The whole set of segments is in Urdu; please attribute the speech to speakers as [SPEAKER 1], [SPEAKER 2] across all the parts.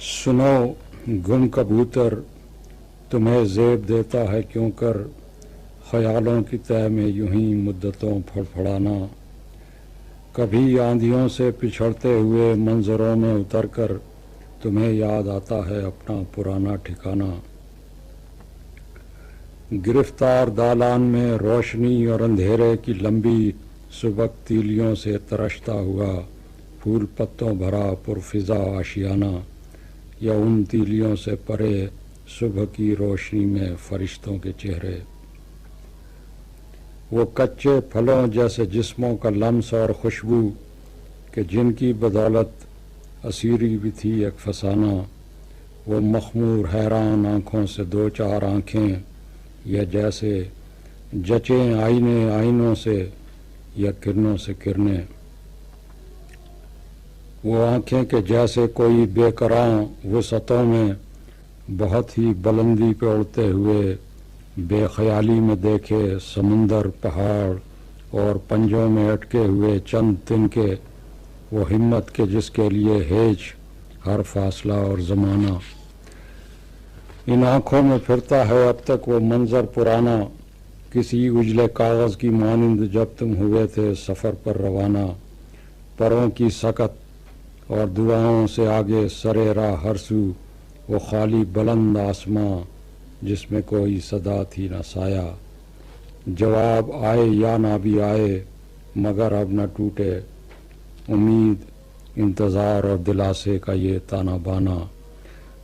[SPEAKER 1] سنو گم کبوتر تمہیں زیب دیتا ہے کیوں کر، خیالوں کی تہ میں یوں ہی مدتوں پھڑپھڑانا۔ کبھی آندھیوں سے پچھڑتے ہوئے منظروں میں اتر کر تمہیں یاد آتا ہے اپنا پرانا ٹھکانہ۔ گرفتار دالان میں روشنی اور اندھیرے کی لمبی سبک تیلیوں سے ترشتا ہوا پھول پتوں بھرا پرفضا آشیانہ، یا ان تیلیوں سے پرے صبح کی روشنی میں فرشتوں کے چہرے۔ وہ کچے پھلوں جیسے جسموں کا لمس اور خوشبو کہ جن کی بدولت اسیری بھی تھی ایک فسانہ۔ وہ مخمور حیران آنکھوں سے دو چار آنکھیں، یا جیسے جچیں آئینے آئینوں سے یا کرنوں سے کرنیں۔ وہ آنکھیں کہ جیسے کوئی بے کراں وسعتوں میں بہت ہی بلندی پہ اڑتے ہوئے بے خیالی میں دیکھے سمندر، پہاڑ اور پنجوں میں اٹکے ہوئے چند تنکے۔ وہ ہمت کے جس کے لیے ہیج ہر فاصلہ اور زمانہ۔ ان آنکھوں میں پھرتا ہے اب تک وہ منظر پرانا، کسی اجلے کاغذ کی مانند جب تم ہوئے تھے سفر پر روانہ۔ پروں کی سکت اور دعاؤں سے آگے سرے راہ ہر سو، وہ خالی بلند آسماں جس میں کوئی صدا تھی نہ سایہ۔ جواب آئے یا نہ بھی آئے مگر اب نہ ٹوٹے امید، انتظار اور دلاسے کا یہ تانا بانا۔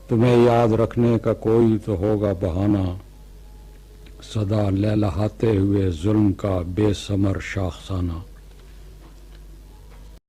[SPEAKER 1] تمہیں یاد رکھنے کا کوئی تو ہوگا بہانہ، سدا لہلہاتے ہوئے ظلم کا بے ثمر شاخسانہ۔